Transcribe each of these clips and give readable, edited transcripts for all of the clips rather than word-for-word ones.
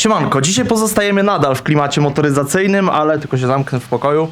Siemanko, dzisiaj pozostajemy nadal w klimacie motoryzacyjnym, ale tylko się zamknę w pokoju,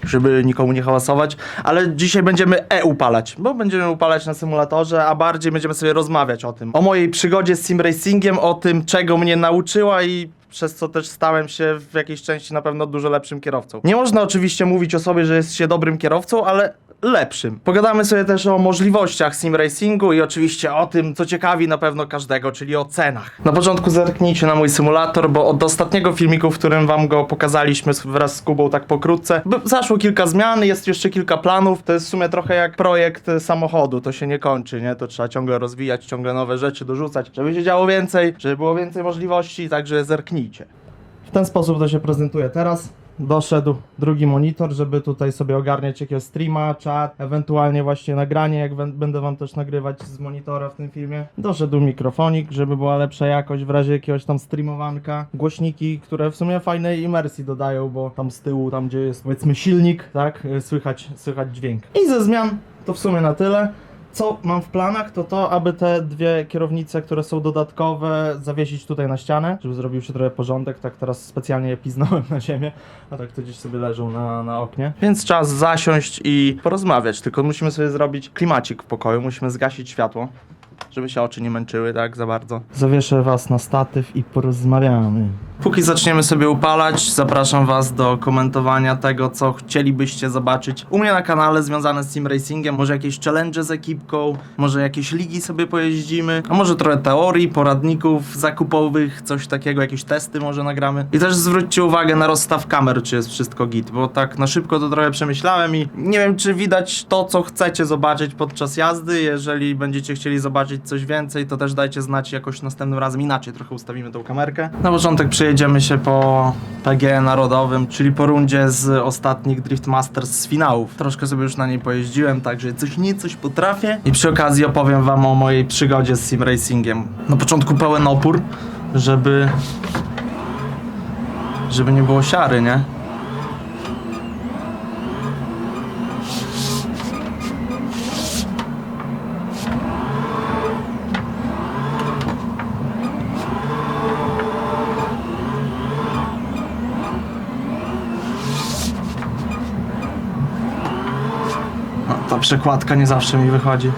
żeby nikomu nie hałasować, ale dzisiaj będziemy upalać, bo będziemy upalać na symulatorze, a bardziej będziemy sobie rozmawiać o tym. O mojej przygodzie z sim racingiem, o tym, czego mnie nauczyła i przez co też stałem się w jakiejś części na pewno dużo lepszym kierowcą. Nie można oczywiście mówić o sobie, że jest się dobrym kierowcą, ale lepszym. Pogadamy sobie też o możliwościach sim racingu i oczywiście o tym, co ciekawi na pewno każdego, czyli o cenach. Na początku zerknijcie na mój symulator, bo od ostatniego filmiku, w którym wam go pokazaliśmy wraz z Kubą tak pokrótce, zaszło kilka zmian, jest jeszcze kilka planów. To jest w sumie trochę jak projekt samochodu, to się nie kończy, nie? To trzeba ciągle rozwijać, ciągle nowe rzeczy dorzucać, żeby się działo więcej, żeby było więcej możliwości, także zerknijcie. W ten sposób to się prezentuje teraz. Doszedł drugi monitor, żeby tutaj sobie ogarniać jakiegoś streama, czat, ewentualnie właśnie nagranie, jak będę wam też nagrywać z monitora w tym filmie. Doszedł mikrofonik, żeby była lepsza jakość w razie jakiegoś tam streamowanka. Głośniki, które w sumie fajnej imersji dodają, bo tam z tyłu, tam gdzie jest powiedzmy silnik, tak, słychać dźwięk. I ze zmian to w sumie na tyle. Co mam w planach, to aby te dwie kierownice, które są dodatkowe, zawiesić tutaj na ścianę, żeby zrobił się trochę porządek. Tak teraz specjalnie je piznąłem na ziemię, a tak to gdzieś sobie leżą na oknie. Więc czas zasiąść i porozmawiać, tylko musimy sobie zrobić klimacik w pokoju, musimy zgasić światło, żeby się oczy nie męczyły tak za bardzo. Zawieszę was na statyw i porozmawiamy. Póki zaczniemy sobie upalać, zapraszam was do komentowania tego, co chcielibyście zobaczyć u mnie na kanale związane z sim racingiem. Może jakieś challenge z ekipką, może jakieś ligi sobie pojeździmy, a może trochę teorii, poradników zakupowych, coś takiego, jakieś testy może nagramy. I też zwróćcie uwagę na rozstaw kamer, czy jest wszystko git, bo tak na szybko to trochę przemyślałem i nie wiem, czy widać to, co chcecie zobaczyć podczas jazdy. Jeżeli będziecie chcieli zobaczyć coś więcej, to też dajcie znać, jakoś następnym razem inaczej trochę ustawimy tą kamerkę. Na początek przejedziemy się po PGE narodowym, czyli po rundzie z ostatnich Drift Masters z finałów. Troszkę sobie już na niej pojeździłem, także coś potrafię. I przy okazji opowiem wam o mojej przygodzie z sim racingiem. Na początku pełen opór, żeby nie było siary, nie? Ta przekładka nie zawsze mi wychodzi.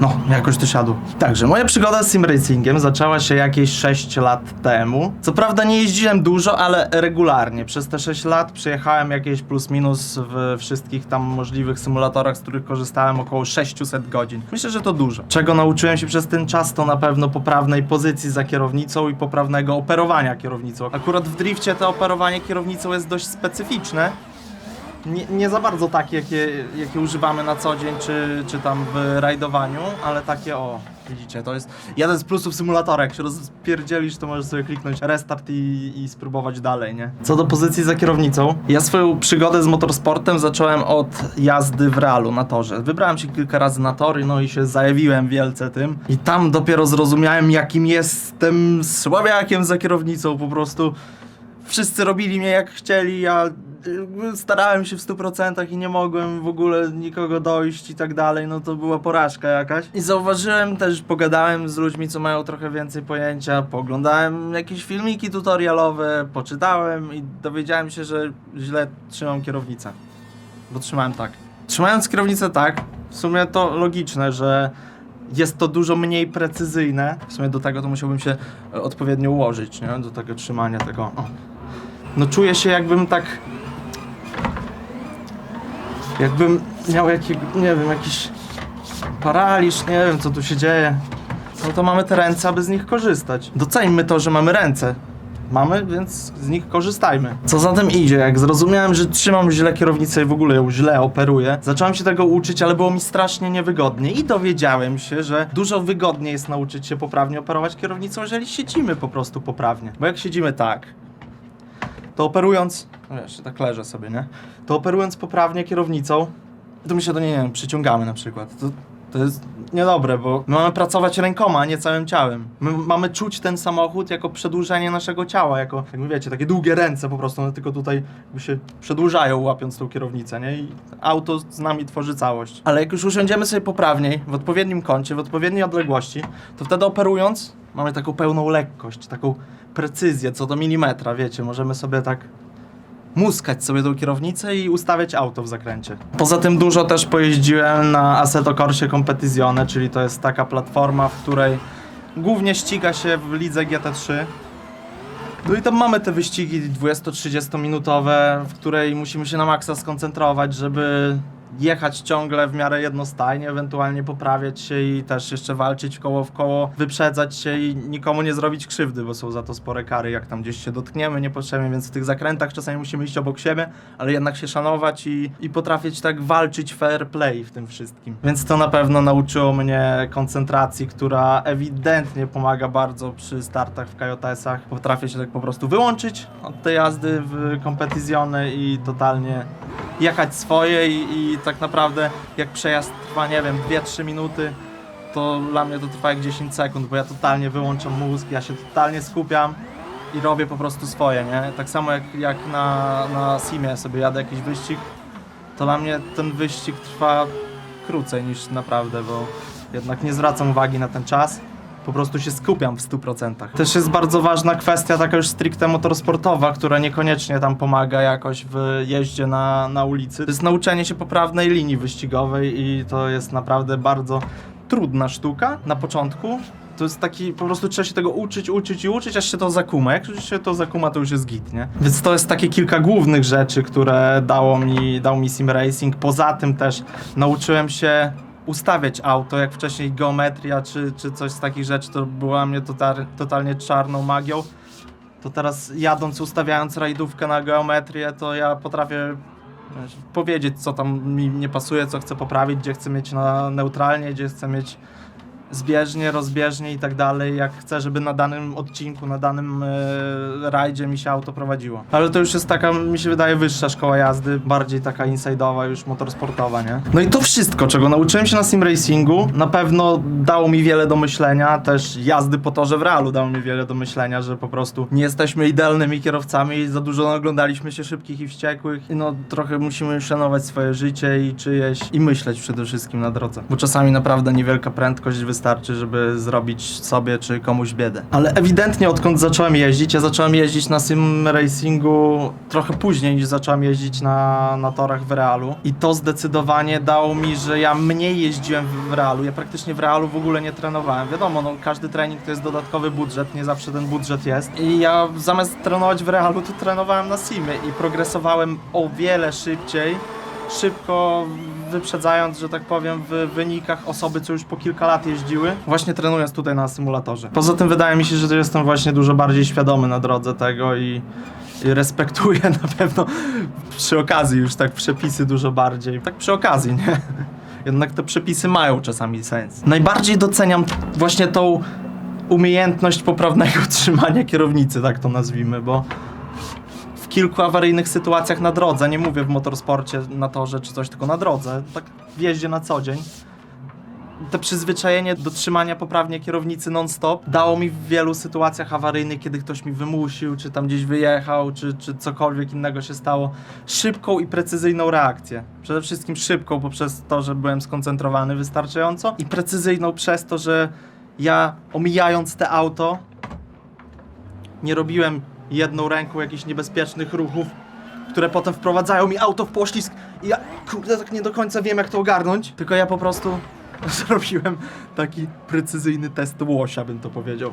No, jakoś to siadło. Także moja przygoda z sim racingiem zaczęła się jakieś 6 lat temu. Co prawda nie jeździłem dużo, ale regularnie. Przez te 6 lat przejechałem jakieś plus minus w wszystkich tam możliwych symulatorach, z których korzystałem, około 600 godzin. Myślę, że to dużo. Czego nauczyłem się przez ten czas, to na pewno poprawnej pozycji za kierownicą i poprawnego operowania kierownicą. Akurat w drifcie to operowanie kierownicą jest dość specyficzne. Nie za bardzo takie, jakie używamy na co dzień, czy tam w rajdowaniu, ale takie, o, widzicie, to jest jeden z plusów symulatora. Jak się rozpierdzielisz, to możesz sobie kliknąć restart i spróbować dalej, nie? Co do pozycji za kierownicą, ja swoją przygodę z motorsportem zacząłem od jazdy w realu na torze. Wybrałem się kilka razy na tory, no i się zajawiłem wielce tym. I tam dopiero zrozumiałem, jakim jestem słabiakiem za kierownicą, po prostu wszyscy robili mnie jak chcieli, ja starałem się w 100% i nie mogłem w ogóle nikogo dojść i tak dalej, no to była porażka jakaś. I zauważyłem też, pogadałem z ludźmi, co mają trochę więcej pojęcia, pooglądałem jakieś filmiki tutorialowe, poczytałem i dowiedziałem się, że źle trzymam kierownicę. Bo trzymałem tak. Trzymając kierownicę tak, w sumie to logiczne, że jest to dużo mniej precyzyjne. W sumie do tego to musiałbym się odpowiednio ułożyć, nie? Do tego trzymania tego. O. No czuję się jakbym tak... Jakbym miał jakiś paraliż, nie wiem co tu się dzieje. No to mamy te ręce, aby z nich korzystać. Doceńmy to, że mamy ręce. Mamy, więc z nich korzystajmy. Co za tym idzie, jak zrozumiałem, że trzymam źle kierownicę i w ogóle ją źle operuję, zacząłem się tego uczyć, ale było mi strasznie niewygodnie i dowiedziałem się, że dużo wygodniej jest nauczyć się poprawnie operować kierownicą, jeżeli siedzimy po prostu poprawnie. Bo jak siedzimy tak, to operując, no wiesz, tak leżę sobie, nie? To operując poprawnie kierownicą, to my się do niej, nie wiem, przyciągamy na przykład. To jest niedobre, bo my mamy pracować rękoma, a nie całym ciałem. My mamy czuć ten samochód jako przedłużenie naszego ciała, jako, jak wiecie, takie długie ręce po prostu, one tylko tutaj jakby się przedłużają, łapiąc tą kierownicę, nie? I auto z nami tworzy całość. Ale jak już usiądziemy sobie poprawniej, w odpowiednim kącie, w odpowiedniej odległości, to wtedy operując mamy taką pełną lekkość, taką precyzję co do milimetra, wiecie, możemy sobie tak muskać sobie tą kierownicę i ustawiać auto w zakręcie. Poza tym dużo też pojeździłem na Assetto Corsie Competizione, czyli to jest taka platforma, w której głównie ściga się w lidze GT3. No i tam mamy te wyścigi 20-30 minutowe, w której musimy się na maksa skoncentrować, żeby jechać ciągle w miarę jednostajnie, ewentualnie poprawiać się i też jeszcze walczyć w koło, wyprzedzać się i nikomu nie zrobić krzywdy, bo są za to spore kary, jak tam gdzieś się dotkniemy niepotrzebnie, więc w tych zakrętach czasami musimy iść obok siebie, ale jednak się szanować i potrafić tak walczyć fair play w tym wszystkim. Więc to na pewno nauczyło mnie koncentracji, która ewidentnie pomaga bardzo przy startach w KJS-ach. Potrafię się tak po prostu wyłączyć od tej jazdy w Competizione i totalnie jechać swoje i tak naprawdę jak przejazd trwa, nie wiem, 2-3 minuty, to dla mnie to trwa jak 10 sekund, bo ja totalnie wyłączam mózg, ja się totalnie skupiam i robię po prostu swoje, nie? Tak samo jak na simie sobie jadę jakiś wyścig, to dla mnie ten wyścig trwa krócej niż naprawdę, bo jednak nie zwracam uwagi na ten czas. Po prostu się skupiam w 100%. Też jest bardzo ważna kwestia taka już stricte motorsportowa, która niekoniecznie tam pomaga jakoś w jeździe na ulicy. To jest nauczenie się poprawnej linii wyścigowej i to jest naprawdę bardzo trudna sztuka na początku. To jest taki, po prostu trzeba się tego uczyć, aż się to zakuma. Jak już się to zakuma, to już jest git, nie? Więc to jest takie kilka głównych rzeczy, które dał mi sim racing. Poza tym też nauczyłem się ustawiać auto, jak wcześniej geometria czy coś z takich rzeczy, to była mnie totalnie czarną magią. To teraz jadąc, ustawiając rajdówkę na geometrię, to ja potrafię powiedzieć, co tam mi nie pasuje, co chcę poprawić, gdzie chcę mieć na neutralnie, gdzie chcę mieć zbieżnie, rozbieżnie i tak dalej, jak chcę, żeby na danym odcinku, na danym rajdzie mi się auto prowadziło. Ale to już jest taka, mi się wydaje, wyższa szkoła jazdy, bardziej taka inside'owa, już motorsportowa, nie? No i to wszystko, czego nauczyłem się na sim racingu, na pewno dało mi wiele do myślenia, też jazdy po torze w realu dało mi wiele do myślenia, że po prostu nie jesteśmy idealnymi kierowcami i za dużo oglądaliśmy się szybkich i wściekłych i no trochę musimy szanować swoje życie i czyjeś i myśleć przede wszystkim na drodze, bo czasami naprawdę niewielka prędkość wystarczy, żeby zrobić sobie czy komuś biedę. Ale ewidentnie odkąd zacząłem jeździć, ja zacząłem jeździć na sim racingu trochę później niż zacząłem jeździć na torach w realu i to zdecydowanie dało mi, że ja mniej jeździłem w realu, ja praktycznie w realu w ogóle nie trenowałem. Wiadomo, no każdy trening to jest dodatkowy budżet, nie zawsze ten budżet jest i ja zamiast trenować w realu, to trenowałem na simie i progresowałem o wiele szybciej, szybko wyprzedzając, że tak powiem, w wynikach osoby, co już po kilka lat jeździły, właśnie trenując tutaj na symulatorze. Poza tym wydaje mi się, że jestem właśnie dużo bardziej świadomy na drodze tego i respektuję na pewno przy okazji już tak przepisy dużo bardziej. Tak przy okazji, nie? Jednak te przepisy mają czasami sens. Najbardziej doceniam właśnie tą umiejętność poprawnego trzymania kierownicy, tak to nazwijmy, bo w kilku awaryjnych sytuacjach na drodze, nie mówię w motorsporcie, na torze czy coś, tylko na drodze, tak w jeździe na co dzień, to przyzwyczajenie do trzymania poprawnie kierownicy non-stop dało mi w wielu sytuacjach awaryjnych, kiedy ktoś mi wymusił, czy tam gdzieś wyjechał, czy cokolwiek innego się stało, szybką i precyzyjną reakcję. Przede wszystkim szybką poprzez to, że byłem skoncentrowany wystarczająco i precyzyjną przez to, że ja omijając te auto nie robiłem jedną ręką jakichś niebezpiecznych ruchów, które potem wprowadzają mi auto w poślizg i ja, kurde, tak nie do końca wiem, jak to ogarnąć, tylko ja po prostu zrobiłem taki precyzyjny test łosia, bym to powiedział.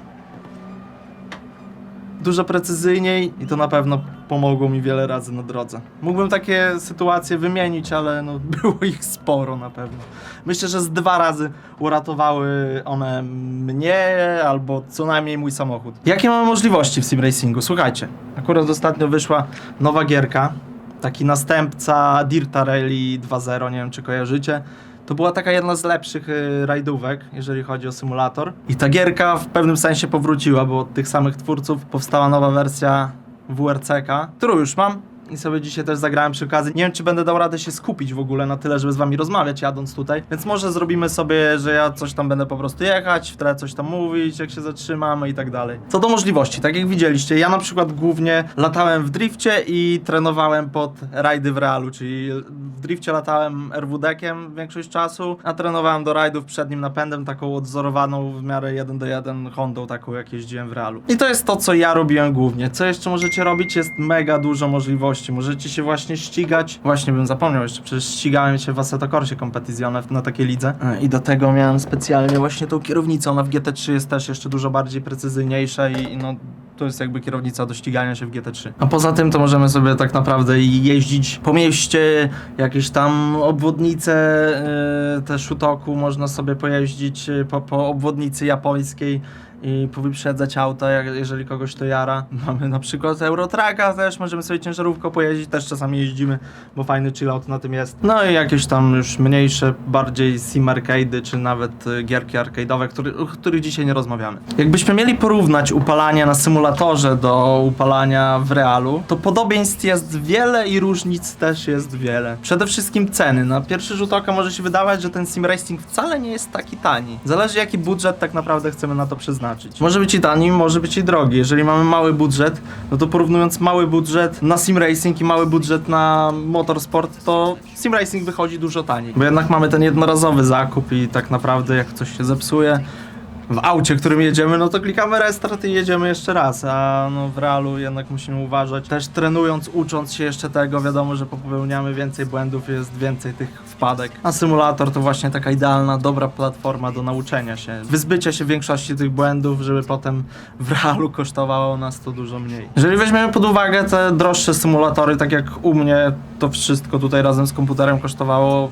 Dużo precyzyjniej i to na pewno pomogło mi wiele razy na drodze. Mógłbym takie sytuacje wymienić, ale no było ich sporo na pewno. Myślę, że z 2 razy uratowały one mnie albo co najmniej mój samochód. Jakie mamy możliwości w sim racingu? Słuchajcie, akurat ostatnio wyszła nowa gierka, taki następca Dirta Rally 2.0, nie wiem czy kojarzycie. To była taka jedna z lepszych rajdówek, jeżeli chodzi o symulator. I ta gierka w pewnym sensie powróciła, bo od tych samych twórców powstała nowa wersja WRCK, którą już mam i sobie dzisiaj też zagrałem przy okazji. Nie wiem, czy będę dał radę się skupić w ogóle na tyle, żeby z wami rozmawiać jadąc tutaj, więc może zrobimy sobie, że ja coś tam będę po prostu jechać, w tle coś tam mówić, jak się zatrzymamy i tak dalej. Co do możliwości, tak jak widzieliście, ja na przykład głównie latałem w drifcie i trenowałem pod rajdy w realu, czyli w drifcie latałem RWD-kiem większość czasu, a trenowałem do rajdów przednim napędem, taką odzorowaną w miarę 1:1 Hondą, taką jak jeździłem w realu. I to jest to, co ja robiłem głównie. Co jeszcze możecie robić? Jest mega dużo możliwości. Możecie się właśnie ścigać. Właśnie bym zapomniał jeszcze, przecież ścigałem się w Assetto Corsie Competizione na takiej lidze. I do tego miałem specjalnie właśnie tą kierownicę. Ona w GT3 jest też jeszcze dużo bardziej precyzyjniejsza i no to jest jakby kierownica do ścigania się w GT3. A poza tym to możemy sobie tak naprawdę jeździć po mieście, jakieś tam obwodnice też Shutoku można sobie pojeździć po obwodnicy japońskiej i powyprzedzać auta, jeżeli kogoś to jara. Mamy na przykład Eurotracka też, możemy sobie ciężarówką pojeździć, też czasami jeździmy, bo fajny chillout na tym jest. No i jakieś tam już mniejsze, bardziej sim arcade'y, czy nawet gierki arcade'owe, o których dzisiaj nie rozmawiamy. Jakbyśmy mieli porównać upalanie na symulatorze do upalania w realu, to podobieństw jest wiele i różnic też jest wiele. Przede wszystkim ceny. Na pierwszy rzut oka może się wydawać, że ten sim racing wcale nie jest taki tani. Zależy jaki budżet tak naprawdę chcemy na to przeznaczyć. Może być i tani, może być i drogi. Jeżeli mamy mały budżet, no to porównując mały budżet na sim racing i mały budżet na motorsport, to sim racing wychodzi dużo taniej. Bo jednak mamy ten jednorazowy zakup i tak naprawdę jak coś się zepsuje w aucie, którym jedziemy, no to klikamy restart i jedziemy jeszcze raz, a no w realu jednak musimy uważać. Też trenując, ucząc się jeszcze tego, wiadomo, że popełniamy więcej błędów, jest więcej tych wpadek. A symulator to właśnie taka idealna, dobra platforma do nauczenia się, wyzbycia się większości tych błędów, żeby potem w realu kosztowało nas to dużo mniej. Jeżeli weźmiemy pod uwagę te droższe symulatory, tak jak u mnie, to wszystko tutaj razem z komputerem kosztowało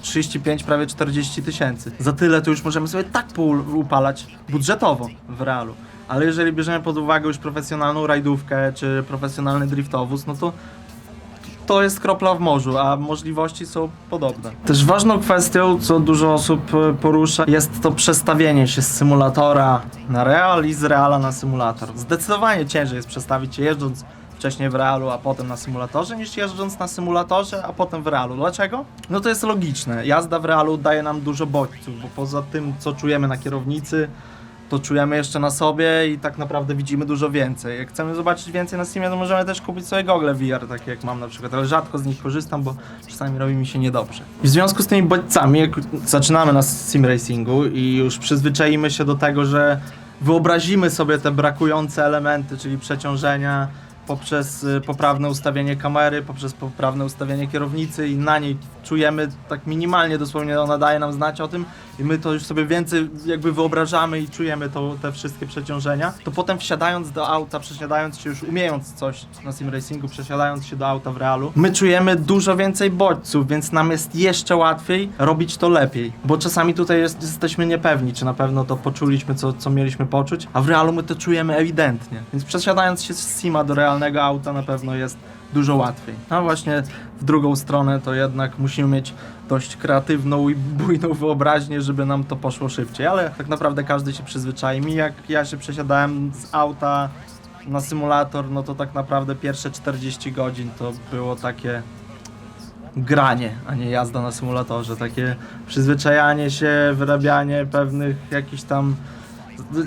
35, prawie 40 tysięcy. Za tyle to już możemy sobie tak upalać budżetowo w realu. Ale jeżeli bierzemy pod uwagę już profesjonalną rajdówkę czy profesjonalny driftowóz, no to jest kropla w morzu, a możliwości są podobne. Też ważną kwestią, co dużo osób porusza, jest to przestawienie się z symulatora na real i z reala na symulator. Zdecydowanie ciężej jest przestawić się jeżdżąc wcześniej w realu, a potem na symulatorze, niż jeżdżąc na symulatorze, a potem w realu. Dlaczego? No to jest logiczne. Jazda w realu daje nam dużo bodźców, bo poza tym, co czujemy na kierownicy, to czujemy jeszcze na sobie i tak naprawdę widzimy dużo więcej. Jak chcemy zobaczyć więcej na Simie, to możemy też kupić sobie gogle VR, takie jak mam na przykład, ale rzadko z nich korzystam, bo czasami robi mi się niedobrze. W związku z tymi bodźcami, jak zaczynamy na sim racingu i już przyzwyczaimy się do tego, że wyobrazimy sobie te brakujące elementy, czyli przeciążenia, poprzez poprawne ustawienie kamery, poprzez poprawne ustawienie kierownicy i na niej czujemy tak minimalnie, dosłownie ona daje nam znać o tym i my to już sobie więcej jakby wyobrażamy i czujemy te wszystkie przeciążenia, to potem wsiadając do auta, przesiadając się już umiejąc coś na sim racingu, przesiadając się do auta w realu, my czujemy dużo więcej bodźców, więc nam jest jeszcze łatwiej robić to lepiej, bo czasami tutaj jesteśmy niepewni, czy na pewno to poczuliśmy, co mieliśmy poczuć, a w realu my to czujemy ewidentnie, więc przesiadając się z sima do realnego auta na pewno jest dużo łatwiej. A właśnie w drugą stronę to jednak musimy mieć dość kreatywną i bujną wyobraźnię, żeby nam to poszło szybciej, ale tak naprawdę każdy się przyzwyczai. Mi jak ja się przesiadałem z auta na symulator, no to tak naprawdę pierwsze 40 godzin to było takie granie, a nie jazda na symulatorze, takie przyzwyczajanie się, wyrabianie pewnych jakichś tam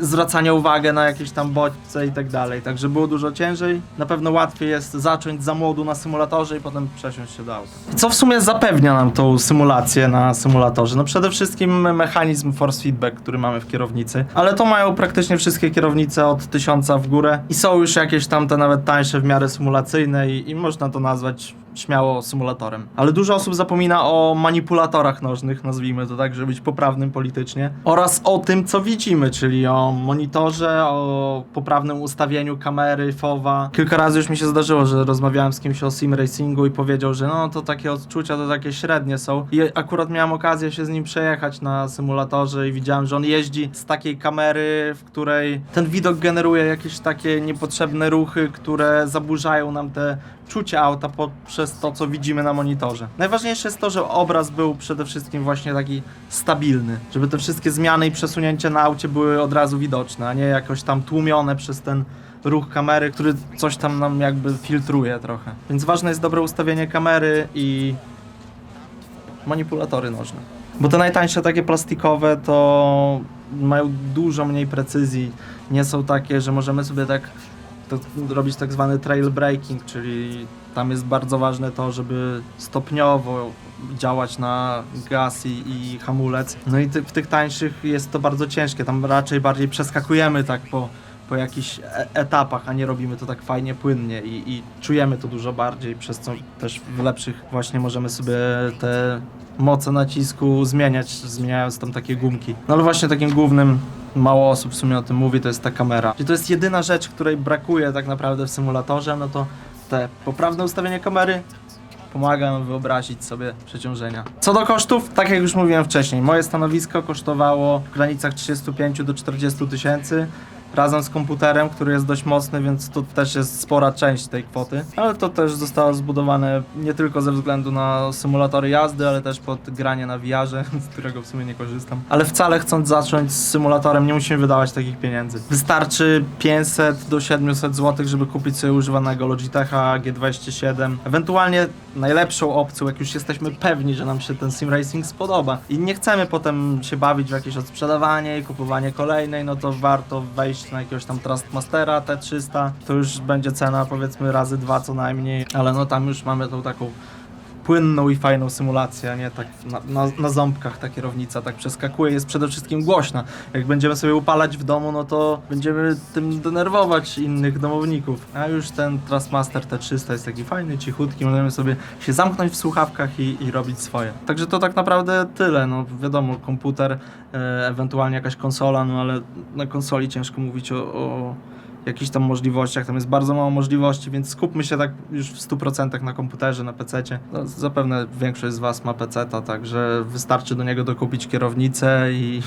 zwracania uwagi na jakieś tam bodźce i tak dalej, także było dużo ciężej. Na pewno łatwiej jest zacząć za młodu na symulatorze i potem przesiąść się do auta. Co w sumie zapewnia nam tą symulację na symulatorze? No przede wszystkim mechanizm force feedback, który mamy w kierownicy, ale to mają praktycznie wszystkie kierownice od 1000 w górę i są już jakieś tam te nawet tańsze w miarę symulacyjne i można to nazwać śmiało symulatorem. Ale dużo osób zapomina o manipulatorach nożnych, nazwijmy to tak, żeby być poprawnym politycznie, oraz o tym, co widzimy, czyli o monitorze, o poprawnym ustawieniu kamery, FOV-a. Kilka razy już mi się zdarzyło, że rozmawiałem z kimś o sim racingu i powiedział, że no to takie odczucia to takie średnie są. I akurat miałem okazję się z nim przejechać na symulatorze i widziałem, że on jeździ z takiej kamery, w której ten widok generuje jakieś takie niepotrzebne ruchy, które zaburzają nam te czucie auta przez to, co widzimy na monitorze. Najważniejsze jest to, że obraz był przede wszystkim właśnie taki stabilny, żeby te wszystkie zmiany i przesunięcia na aucie były od razu widoczne, a nie jakoś tam tłumione przez ten ruch kamery, który coś tam nam jakby filtruje trochę. Więc ważne jest dobre ustawienie kamery i manipulatory nożne. Bo te najtańsze takie plastikowe to mają dużo mniej precyzji. Nie są takie, że możemy sobie tak robić tak zwany trail breaking, czyli tam jest bardzo ważne to, żeby stopniowo działać na gaz i hamulec. No i w tych tańszych jest to bardzo ciężkie, tam raczej bardziej przeskakujemy tak po jakichś etapach, a nie robimy to tak fajnie, płynnie i czujemy to dużo bardziej, przez co też w lepszych właśnie możemy sobie te moce nacisku zmieniać, zmieniając tam takie gumki. No ale właśnie takim głównym, mało osób w sumie o tym mówi, to jest ta kamera. I to jest jedyna rzecz, której brakuje tak naprawdę w symulatorze, no to te poprawne ustawienie kamery pomaga nam wyobrazić sobie przeciążenia. Co do kosztów, tak jak już mówiłem wcześniej, moje stanowisko kosztowało w granicach 35 do 40 tysięcy. Razem z komputerem, który jest dość mocny, więc to też jest spora część tej kwoty. Ale to też zostało zbudowane nie tylko ze względu na symulatory jazdy, ale też pod granie na VR-ze, z którego w sumie nie korzystam. Ale wcale chcąc zacząć z symulatorem nie musimy wydawać takich pieniędzy. Wystarczy 500 do 700 zł, żeby kupić sobie używanego Logitecha G27. Ewentualnie najlepszą opcją, jak już jesteśmy pewni, że nam się ten sim racing spodoba i nie chcemy potem się bawić w jakieś odsprzedawanie i kupowanie kolejnej, no to warto wejść na jakiegoś tam Trustmastera T300, to już będzie cena powiedzmy razy 2 co najmniej, ale no tam już mamy tą taką płynną i fajną symulację, a nie tak na ząbkach ta kierownica tak przeskakuje, jest przede wszystkim głośna. Jak będziemy sobie upalać w domu, no to będziemy tym denerwować innych domowników. A już ten Trustmaster T300 jest taki fajny, cichutki, możemy sobie się zamknąć w słuchawkach i robić swoje. Także to tak naprawdę tyle, no wiadomo, komputer, ewentualnie jakaś konsola, no ale na konsoli ciężko mówić o jakichś tam możliwościach, tam jest bardzo mało możliwości, więc skupmy się tak już w 100% na komputerze, na PC-cie. No, zapewne większość z Was ma PC-ta, także wystarczy do niego dokupić kierownicę i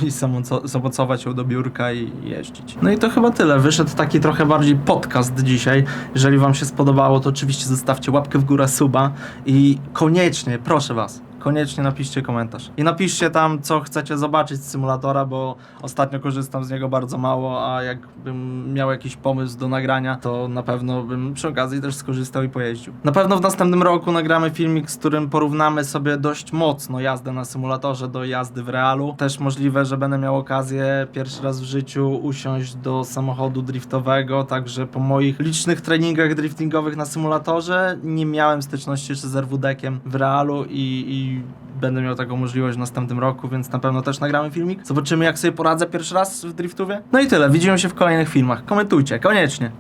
zamocować ją do biurka i jeździć. No i to chyba tyle. Wyszedł taki trochę bardziej podcast dzisiaj. Jeżeli Wam się spodobało, to oczywiście zostawcie łapkę w górę, suba i koniecznie, proszę Was, koniecznie napiszcie komentarz. I napiszcie tam, co chcecie zobaczyć z symulatora, bo ostatnio korzystam z niego bardzo mało, a jakbym miał jakiś pomysł do nagrania, to na pewno bym przy okazji też skorzystał i pojeździł. Na pewno w następnym roku nagramy filmik, z którym porównamy sobie dość mocno jazdę na symulatorze do jazdy w realu. Też możliwe, że będę miał okazję pierwszy raz w życiu usiąść do samochodu driftowego, także po moich licznych treningach driftingowych na symulatorze nie miałem styczności jeszcze z RWD-kiem w realu i będę miał taką możliwość w następnym roku, więc na pewno też nagramy filmik. Zobaczymy, jak sobie poradzę pierwszy raz w driftówie. No i tyle, widzimy się w kolejnych filmach. Komentujcie, koniecznie.